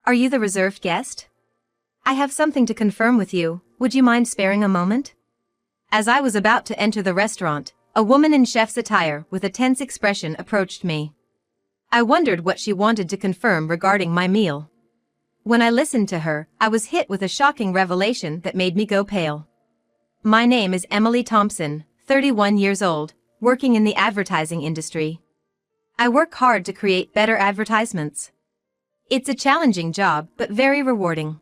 Are you the reserved guest? I have something to confirm with you. Would you mind sparing a moment? As I was about to enter the restaurant, a woman in chef's attire with a tense expression approached me. I wondered what she wanted to confirm regarding my meal. When I listened to her, I was hit with a shocking revelation that made me go pale. My name is Emily Thompson, 31 years old, working in the advertising industry. I work hard to create better advertisements. It's a challenging job, but very rewarding.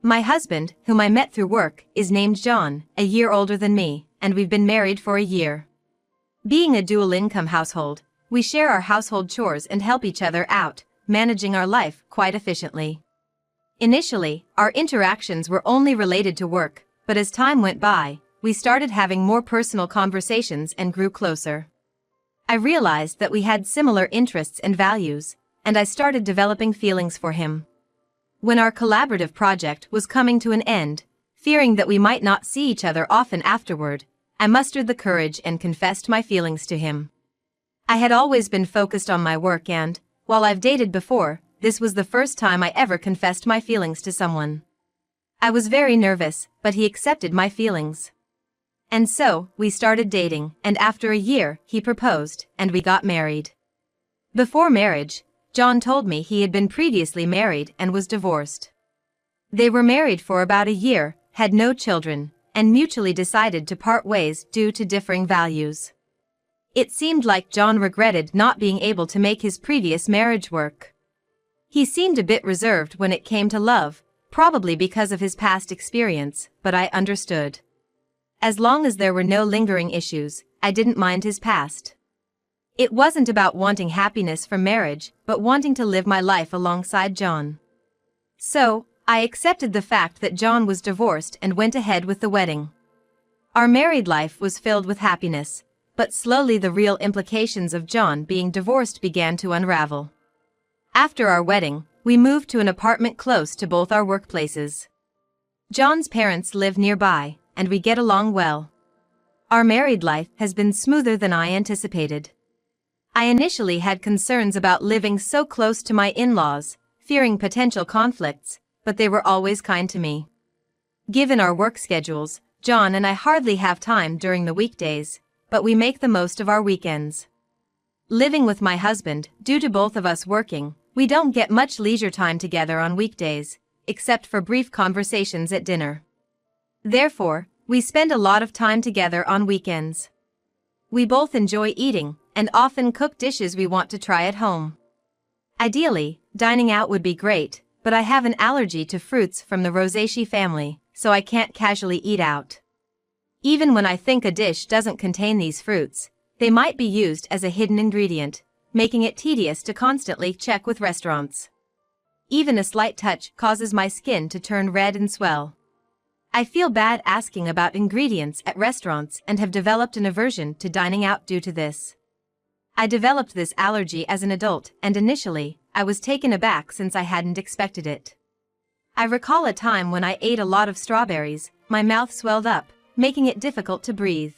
My husband, whom I met through work, is named John, a year older than me, and we've been married for a year. Being a dual-income household, we share our household chores and help each other out, managing our life quite efficiently. Initially, our interactions were only related to work, but as time went by, we started having more personal conversations and grew closer. I realized that we had similar interests and values, and I started developing feelings for him. When our collaborative project was coming to an end, fearing that we might not see each other often afterward, I mustered the courage and confessed my feelings to him. I had always been focused on my work and, while I've dated before, this was the first time I ever confessed my feelings to someone. I was very nervous, but he accepted my feelings. And so, we started dating, and after a year, he proposed, and we got married. Before marriage, John told me he had been previously married and was divorced. They were married for about a year, had no children, and mutually decided to part ways due to differing values. It seemed like John regretted not being able to make his previous marriage work. He seemed a bit reserved when it came to love, probably because of his past experience, but I understood. As long as there were no lingering issues, I didn't mind his past. It wasn't about wanting happiness from marriage, but wanting to live my life alongside John. So, I accepted the fact that John was divorced and went ahead with the wedding. Our married life was filled with happiness, but slowly the real implications of John being divorced began to unravel. After our wedding, we moved to an apartment close to both our workplaces. John's parents live nearby, and we get along well. Our married life has been smoother than I anticipated. I initially had concerns about living so close to my in-laws, fearing potential conflicts, but they were always kind to me. Given our work schedules, John and I hardly have time during the weekdays, but we make the most of our weekends. Living with my husband, due to both of us working, we don't get much leisure time together on weekdays, except for brief conversations at dinner. Therefore, we spend a lot of time together on weekends. We both enjoy eating, and often cook dishes we want to try at home. Ideally, dining out would be great, but I have an allergy to fruits from the Rosaceae family, so I can't casually eat out. Even when I think a dish doesn't contain these fruits, they might be used as a hidden ingredient, making it tedious to constantly check with restaurants. Even a slight touch causes my skin to turn red and swell. I feel bad asking about ingredients at restaurants and have developed an aversion to dining out due to this. I developed this allergy as an adult, and initially, I was taken aback since I hadn't expected it. I recall a time when I ate a lot of strawberries, my mouth swelled up, making it difficult to breathe.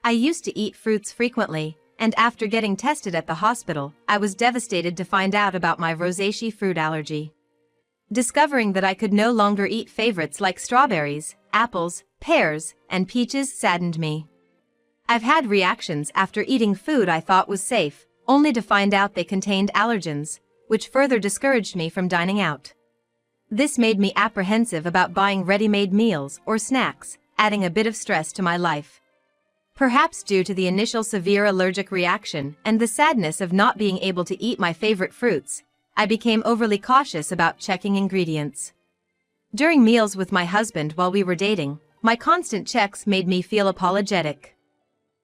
I used to eat fruits frequently, and after getting tested at the hospital, I was devastated to find out about my Rosaceae fruit allergy. Discovering that I could no longer eat favorites like strawberries, apples, pears, and peaches saddened me. I've had reactions after eating food I thought was safe, only to find out they contained allergens, which further discouraged me from dining out. This made me apprehensive about buying ready-made meals or snacks, adding a bit of stress to my life. Perhaps due to the initial severe allergic reaction and the sadness of not being able to eat my favorite fruits, I became overly cautious about checking ingredients. During meals with my husband while we were dating, my constant checks made me feel apologetic.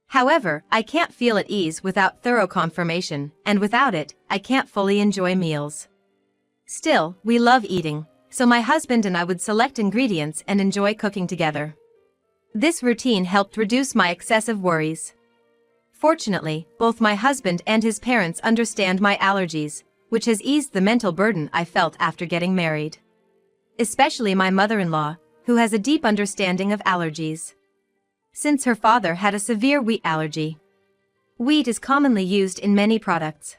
However, I can't feel at ease without thorough confirmation, and without it, I can't fully enjoy meals. Still, we love eating, so my husband and I would select ingredients and enjoy cooking together. This routine helped reduce my excessive worries. Fortunately, both my husband and his parents understand my allergies, which has eased the mental burden I felt after getting married. Especially my mother-in-law, who has a deep understanding of allergies. Since her father had a severe wheat allergy. Wheat is commonly used in many products.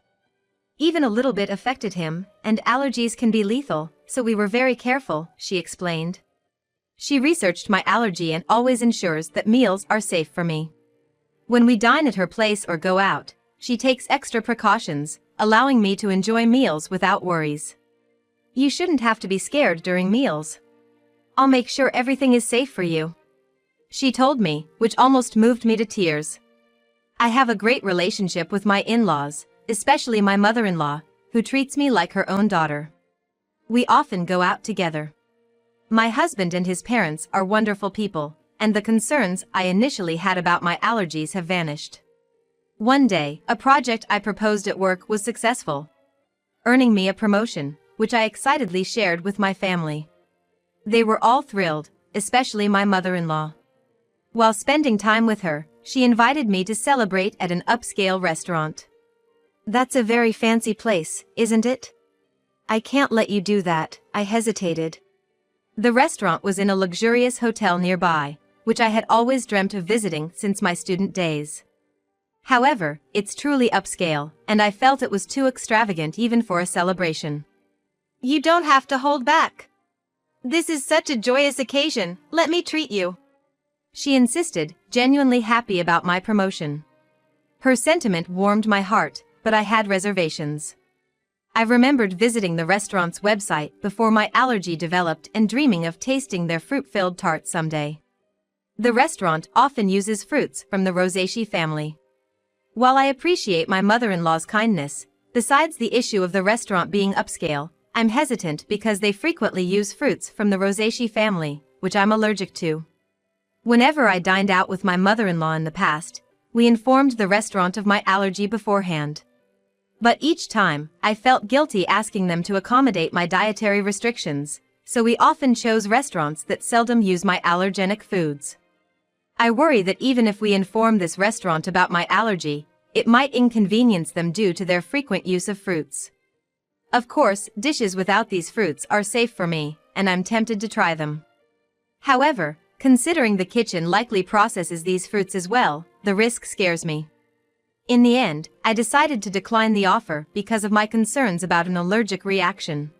Even a little bit affected him, and allergies can be lethal, so we were very careful, she explained. She researched my allergy and always ensures that meals are safe for me. When we dine at her place or go out, she takes extra precautions, allowing me to enjoy meals without worries. You shouldn't have to be scared during meals. I'll make sure everything is safe for you, she told me, which almost moved me to tears. I have a great relationship with my in-laws, especially my mother-in-law, who treats me like her own daughter. We often go out together. My husband and his parents are wonderful people, and the concerns I initially had about my allergies have vanished. One day, a project I proposed at work was successful, earning me a promotion, which I excitedly shared with my family. They were all thrilled, especially my mother-in-law. While spending time with her, she invited me to celebrate at an upscale restaurant. That's a very fancy place, isn't it? I can't let you do that, I hesitated. The restaurant was in a luxurious hotel nearby, which I had always dreamt of visiting since my student days. However, it's truly upscale, and I felt it was too extravagant even for a celebration. You don't have to hold back. This is such a joyous occasion, let me treat you, she insisted, genuinely happy about my promotion. Her sentiment warmed my heart, but I had reservations. I remembered visiting the restaurant's website before my allergy developed and dreaming of tasting their fruit-filled tart someday. The restaurant often uses fruits from the Rosaceae family. While I appreciate my mother-in-law's kindness, besides the issue of the restaurant being upscale, I'm hesitant because they frequently use fruits from the Rosaceae family, which I'm allergic to. Whenever I dined out with my mother-in-law in the past, we informed the restaurant of my allergy beforehand. But each time, I felt guilty asking them to accommodate my dietary restrictions, so we often chose restaurants that seldom use my allergenic foods. I worry that even if we inform this restaurant about my allergy, it might inconvenience them due to their frequent use of fruits. Of course, dishes without these fruits are safe for me, and I'm tempted to try them. However, considering the kitchen likely processes these fruits as well, the risk scares me. In the end, I decided to decline the offer because of my concerns about an allergic reaction.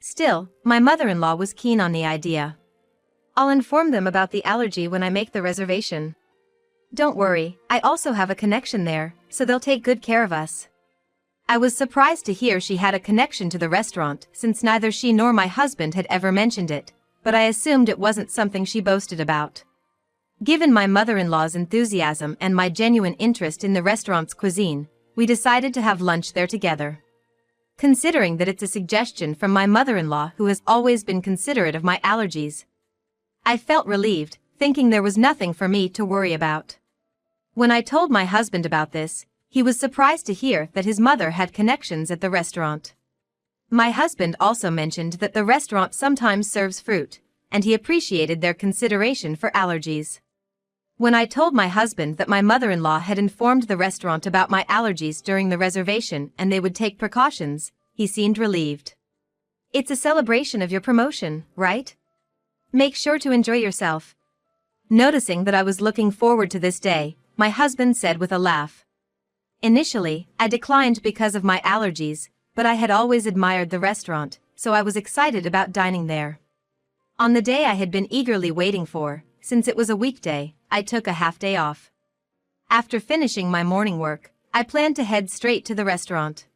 Still, my mother-in-law was keen on the idea. I'll inform them about the allergy when I make the reservation. Don't worry, I also have a connection there, so they'll take good care of us. I was surprised to hear she had a connection to the restaurant since neither she nor my husband had ever mentioned it, but I assumed it wasn't something she boasted about. Given my mother-in-law's enthusiasm and my genuine interest in the restaurant's cuisine, we decided to have lunch there together. Considering that it's a suggestion from my mother-in-law who has always been considerate of my allergies, I felt relieved, thinking there was nothing for me to worry about. When I told my husband about this, he was surprised to hear that his mother had connections at the restaurant. My husband also mentioned that the restaurant sometimes serves fruit, and he appreciated their consideration for allergies. When I told my husband that my mother-in-law had informed the restaurant about my allergies during the reservation and they would take precautions, he seemed relieved. It's a celebration of your promotion, right? Make sure to enjoy yourself. Noticing that I was looking forward to this day, my husband said with a laugh. Initially, I declined because of my allergies, but I had always admired the restaurant, so I was excited about dining there. On the day I had been eagerly waiting for, since it was a weekday, I took a half-day off. After finishing my morning work, I planned to head straight to the restaurant.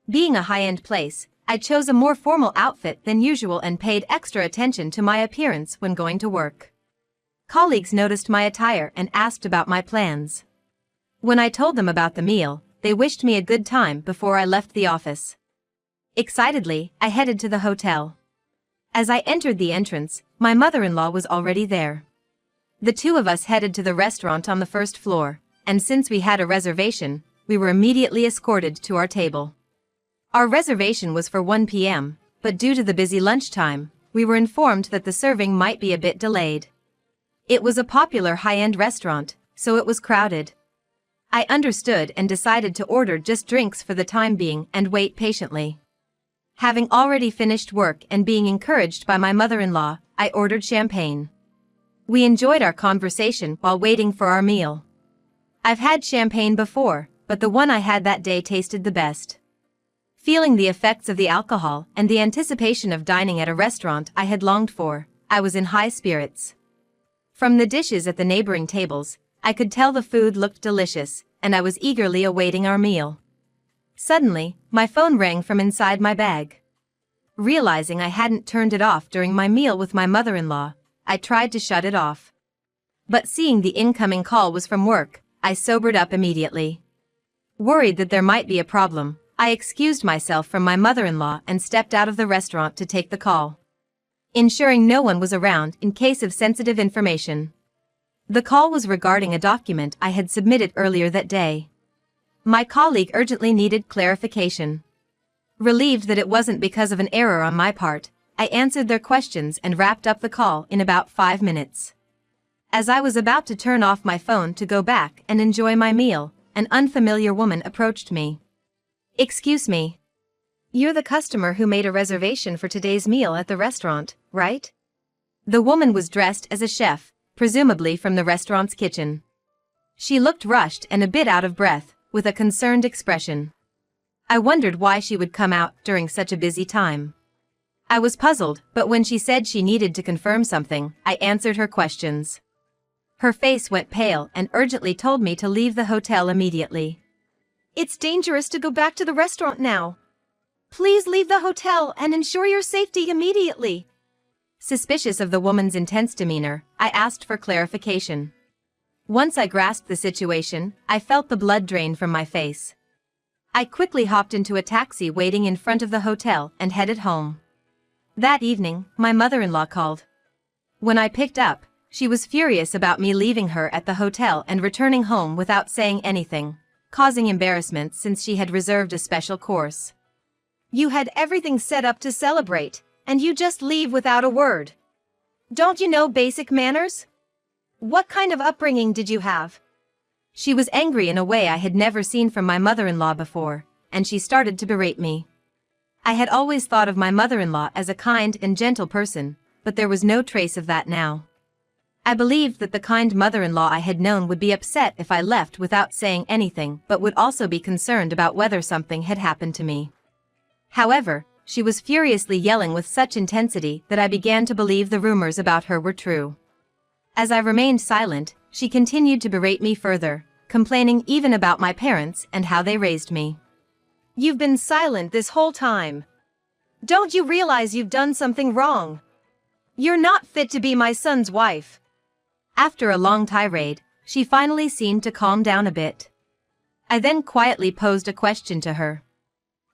Being a high-end place, I chose a more formal outfit than usual and paid extra attention to my appearance when going to work. Colleagues noticed my attire and asked about my plans. When I told them about the meal, they wished me a good time before I left the office. Excitedly, I headed to the hotel. As I entered the entrance, my mother-in-law was already there. The two of us headed to the restaurant on the first floor, and since we had a reservation, we were immediately escorted to our table. Our reservation was for 1 p.m., but due to the busy lunchtime, we were informed that the serving might be a bit delayed. It was a popular high-end restaurant, so it was crowded. I understood and decided to order just drinks for the time being and wait patiently. Having already finished work and being encouraged by my mother-in-law, I ordered champagne. We enjoyed our conversation while waiting for our meal. I've had champagne before, but the one I had that day tasted the best. Feeling the effects of the alcohol and the anticipation of dining at a restaurant I had longed for, I was in high spirits. From the dishes at the neighboring tables, I could tell the food looked delicious, and I was eagerly awaiting our meal. Suddenly, my phone rang from inside my bag. Realizing I hadn't turned it off during my meal with my mother-in-law, I tried to shut it off. But seeing the incoming call was from work, I sobered up immediately. Worried that there might be a problem, I excused myself from my mother-in-law and stepped out of the restaurant to take the call, ensuring no one was around in case of sensitive information. The call was regarding a document I had submitted earlier that day. My colleague urgently needed clarification. Relieved that it wasn't because of an error on my part, I answered their questions and wrapped up the call in about 5 minutes. As I was about to turn off my phone to go back and enjoy my meal, an unfamiliar woman approached me. "Excuse me. You're the customer who made a reservation for today's meal at the restaurant, right?" The woman was dressed as a chef, presumably from the restaurant's kitchen. She looked rushed and a bit out of breath, with a concerned expression. I wondered why she would come out during such a busy time. I was puzzled, but when she said she needed to confirm something, I answered her questions. Her face went pale and urgently told me to leave the hotel immediately. "It's dangerous to go back to the restaurant now. Please leave the hotel and ensure your safety immediately." Suspicious of the woman's intense demeanor, I asked for clarification. Once I grasped the situation, I felt the blood drain from my face. I quickly hopped into a taxi waiting in front of the hotel and headed home. That evening, my mother-in-law called. When I picked up, she was furious about me leaving her at the hotel and returning home without saying anything, causing embarrassment since she had reserved a special course. "You had everything set up to celebrate, and you just leave without a word. Don't you know basic manners? What kind of upbringing did you have?" She was angry in a way I had never seen from my mother-in-law before, and she started to berate me. I had always thought of my mother-in-law as a kind and gentle person, but there was no trace of that now. I believed that the kind mother-in-law I had known would be upset if I left without saying anything, but would also be concerned about whether something had happened to me. However, she was furiously yelling with such intensity that I began to believe the rumors about her were true. As I remained silent, she continued to berate me further, complaining even about my parents and how they raised me. "You've been silent this whole time. Don't you realize you've done something wrong? You're not fit to be my son's wife." After a long tirade, she finally seemed to calm down a bit. I then quietly posed a question to her.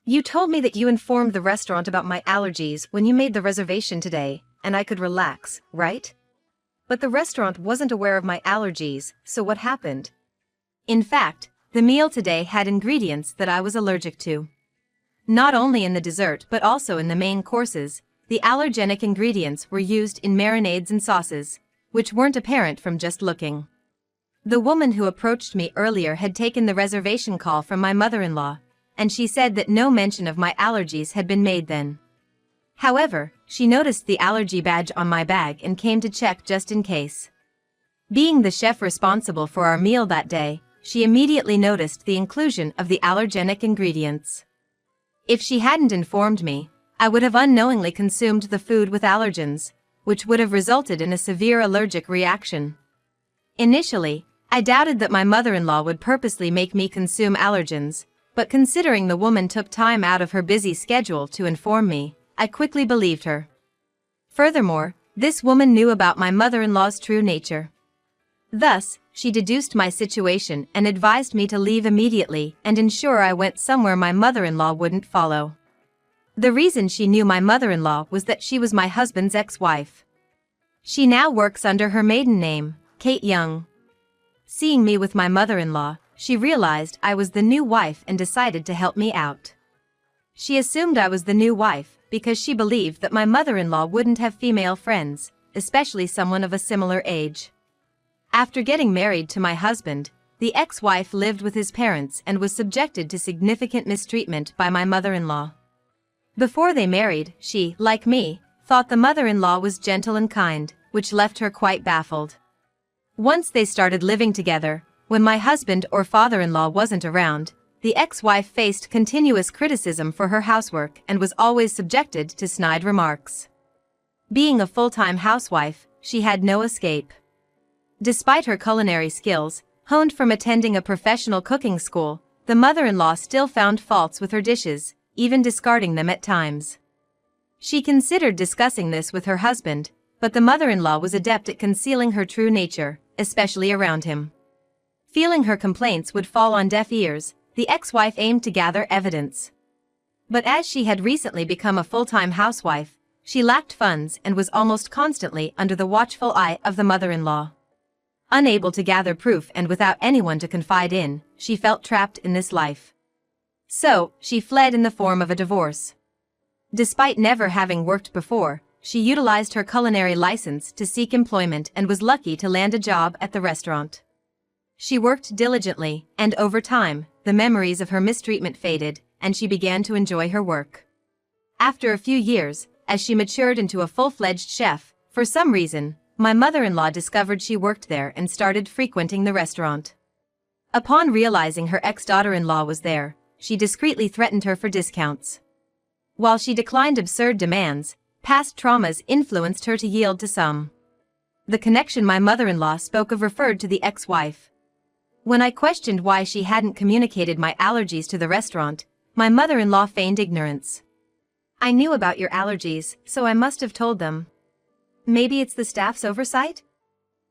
"You told me that you informed the restaurant about my allergies when you made the reservation today, and I could relax, right? But the restaurant wasn't aware of my allergies, so what happened?" In fact, the meal today had ingredients that I was allergic to. Not only in the dessert but also in the main courses, the allergenic ingredients were used in marinades and sauces, which weren't apparent from just looking. The woman who approached me earlier had taken the reservation call from my mother-in-law, and she said that no mention of my allergies had been made then. However, she noticed the allergy badge on my bag and came to check just in case. Being the chef responsible for our meal that day, she immediately noticed the inclusion of the allergenic ingredients. If she hadn't informed me, I would have unknowingly consumed the food with allergens, which would have resulted in a severe allergic reaction. Initially, I doubted that my mother-in-law would purposely make me consume allergens, but considering the woman took time out of her busy schedule to inform me, I quickly believed her. Furthermore, this woman knew about my mother-in-law's true nature. Thus, she deduced my situation and advised me to leave immediately and ensure I went somewhere my mother-in-law wouldn't follow. The reason she knew my mother-in-law was that she was my husband's ex-wife. She now works under her maiden name, Kate Young. Seeing me with my mother-in-law, she realized I was the new wife and decided to help me out. She assumed I was the new wife because she believed that my mother-in-law wouldn't have female friends, especially someone of a similar age. After getting married to my husband, the ex-wife lived with his parents and was subjected to significant mistreatment by my mother-in-law. Before they married, she, like me, thought the mother-in-law was gentle and kind, which left her quite baffled. Once they started living together, when my husband or father-in-law wasn't around, the ex-wife faced continuous criticism for her housework and was always subjected to snide remarks. Being a full-time housewife, she had no escape. Despite her culinary skills, honed from attending a professional cooking school, the mother-in-law still found faults with her dishes, even discarding them at times. She considered discussing this with her husband, but the mother-in-law was adept at concealing her true nature, especially around him. Feeling her complaints would fall on deaf ears, the ex-wife aimed to gather evidence. But as she had recently become a full-time housewife, she lacked funds and was almost constantly under the watchful eye of the mother-in-law. Unable to gather proof and without anyone to confide in, she felt trapped in this life. So, she fled in the form of a divorce. Despite never having worked before, she utilized her culinary license to seek employment and was lucky to land a job at the restaurant. She worked diligently, and over time, the memories of her mistreatment faded, and she began to enjoy her work. After a few years, as she matured into a full-fledged chef, for some reason, my mother-in-law discovered she worked there and started frequenting the restaurant. Upon realizing her ex-daughter-in-law was there, she discreetly threatened her for discounts. While she declined absurd demands, past traumas influenced her to yield to some. The connection my mother-in-law spoke of referred to the ex-wife. When I questioned why she hadn't communicated my allergies to the restaurant, my mother-in-law feigned ignorance. "I knew about your allergies, so I must have told them. Maybe it's the staff's oversight?"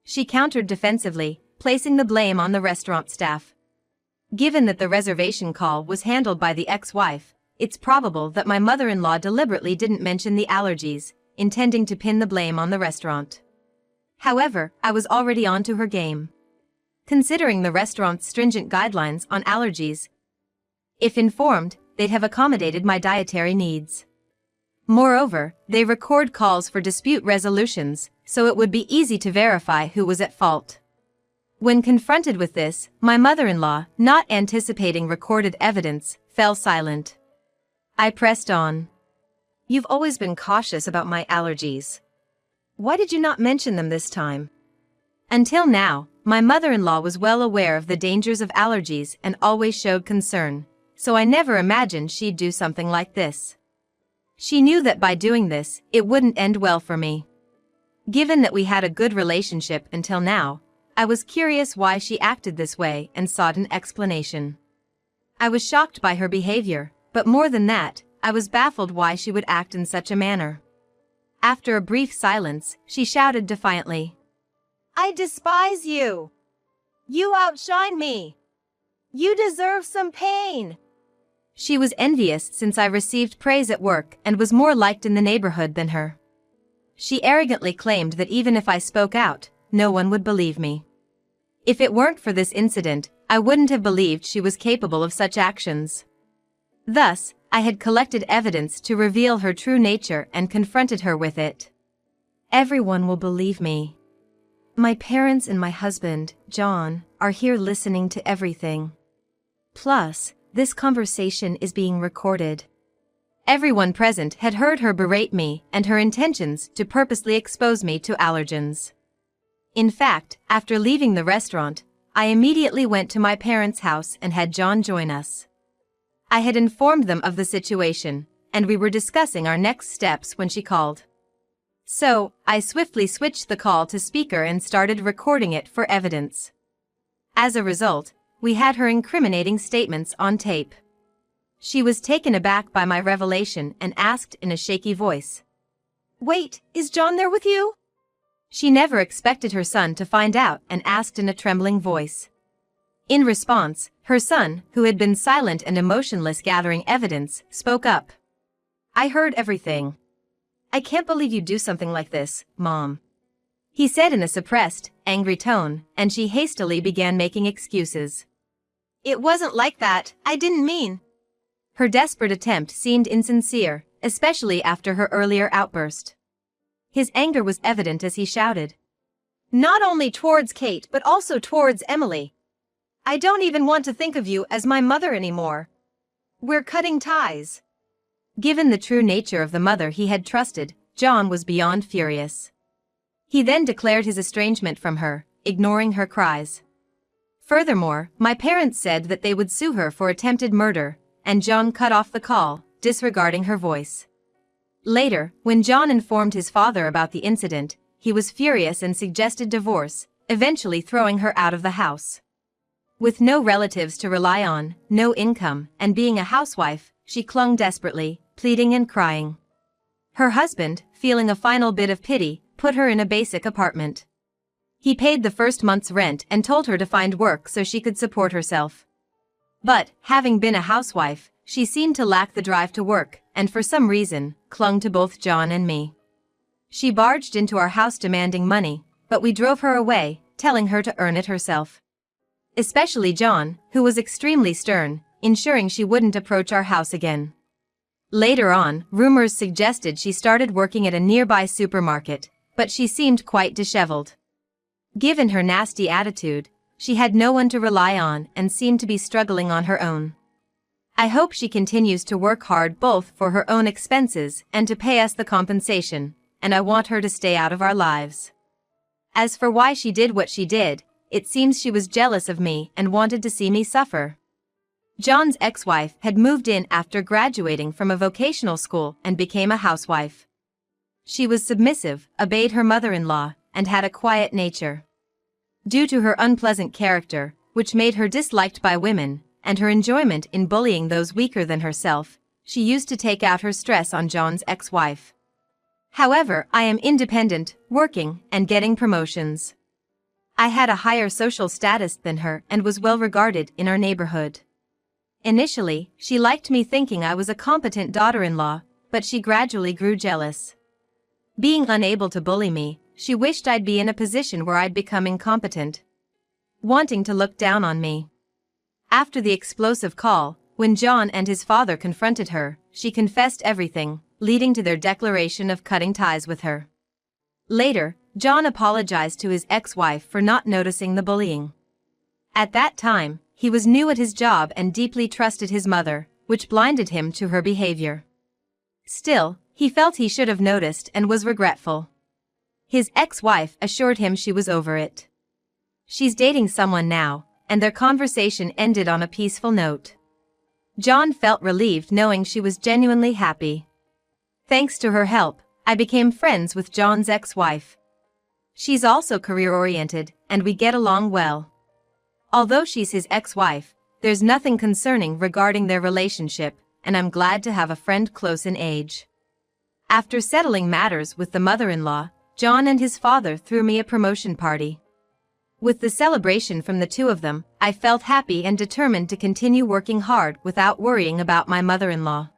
She countered defensively, placing the blame on the restaurant staff. Given that the reservation call was handled by the ex-wife, it's probable that my mother-in-law deliberately didn't mention the allergies, intending to pin the blame on the restaurant. However, I was already on to her game. Considering the restaurant's stringent guidelines on allergies, if informed, they'd have accommodated my dietary needs. Moreover, they record calls for dispute resolutions, so it would be easy to verify who was at fault. When confronted with this, my mother-in-law, not anticipating recorded evidence, fell silent. I pressed on. "You've always been cautious about my allergies. Why did you not mention them this time?" Until now, my mother-in-law was well aware of the dangers of allergies and always showed concern, so I never imagined she'd do something like this. She knew that by doing this, it wouldn't end well for me. Given that we had a good relationship until now, I was curious why she acted this way and sought an explanation. I was shocked by her behavior, but more than that, I was baffled why she would act in such a manner. After a brief silence, she shouted defiantly, "I despise you! You outshine me! You deserve some pain!" She was envious since I received praise at work and was more liked in the neighborhood than her. She arrogantly claimed that even if I spoke out, no one would believe me. If it weren't for this incident, I wouldn't have believed she was capable of such actions. Thus, I had collected evidence to reveal her true nature and confronted her with it. "Everyone will believe me. My parents and my husband, John, are here listening to everything. Plus, this conversation is being recorded." Everyone present had heard her berate me and her intentions to purposely expose me to allergens. In fact, after leaving the restaurant, I immediately went to my parents' house and had John join us. I had informed them of the situation, and we were discussing our next steps when she called. So, I swiftly switched the call to speaker and started recording it for evidence. As a result, we had her incriminating statements on tape. She was taken aback by my revelation and asked in a shaky voice, "Wait, is John there with you?" She never expected her son to find out and asked in a trembling voice. In response, her son, who had been silent and emotionless gathering evidence, spoke up. "I heard everything. I can't believe you'd do something like this, Mom," he said in a suppressed, angry tone, and she hastily began making excuses. "It wasn't like that, I didn't mean." Her desperate attempt seemed insincere, especially after her earlier outburst. His anger was evident as he shouted, "Not only towards Kate but also towards Emily. I don't even want to think of you as my mother anymore. We're cutting ties." Given the true nature of the mother he had trusted, John was beyond furious. He then declared his estrangement from her, ignoring her cries. Furthermore, my parents said that they would sue her for attempted murder, and John cut off the call, disregarding her voice. Later, when John informed his father about the incident, he was furious and suggested divorce, eventually throwing her out of the house. With no relatives to rely on, no income, and being a housewife, she clung desperately, pleading and crying. Her husband, feeling a final bit of pity, put her in a basic apartment. He paid the first month's rent and told her to find work so she could support herself. But, having been a housewife, she seemed to lack the drive to work, and for some reason, clung to both John and me. She barged into our house demanding money, but we drove her away, telling her to earn it herself. Especially John, who was extremely stern, ensuring she wouldn't approach our house again. Later on, rumors suggested she started working at a nearby supermarket, but she seemed quite disheveled. Given her nasty attitude, she had no one to rely on and seemed to be struggling on her own. I hope she continues to work hard both for her own expenses and to pay us the compensation, and I want her to stay out of our lives. As for why she did what she did, it seems she was jealous of me and wanted to see me suffer. John's ex-wife had moved in after graduating from a vocational school and became a housewife. She was submissive, obeyed her mother-in-law, and had a quiet nature. Due to her unpleasant character, which made her disliked by women, and her enjoyment in bullying those weaker than herself, she used to take out her stress on John's ex-wife. However, I am independent, working, and getting promotions. I had a higher social status than her and was well regarded in our neighborhood. Initially, she liked me thinking I was a competent daughter-in-law, but she gradually grew jealous. Being unable to bully me, she wished I'd be in a position where I'd become incompetent, wanting to look down on me. After the explosive call, when John and his father confronted her, she confessed everything, leading to their declaration of cutting ties with her. Later, John apologized to his ex-wife for not noticing the bullying. At that time, he was new at his job and deeply trusted his mother, which blinded him to her behavior. Still, he felt he should have noticed and was regretful. His ex-wife assured him she was over it. She's dating someone now, and their conversation ended on a peaceful note. John felt relieved knowing she was genuinely happy. Thanks to her help, I became friends with John's ex-wife. She's also career-oriented, and we get along well. Although she's his ex-wife, there's nothing concerning regarding their relationship, and I'm glad to have a friend close in age. After settling matters with the mother-in-law, John and his father threw me a promotion party. With the celebration from the two of them, I felt happy and determined to continue working hard without worrying about my mother-in-law.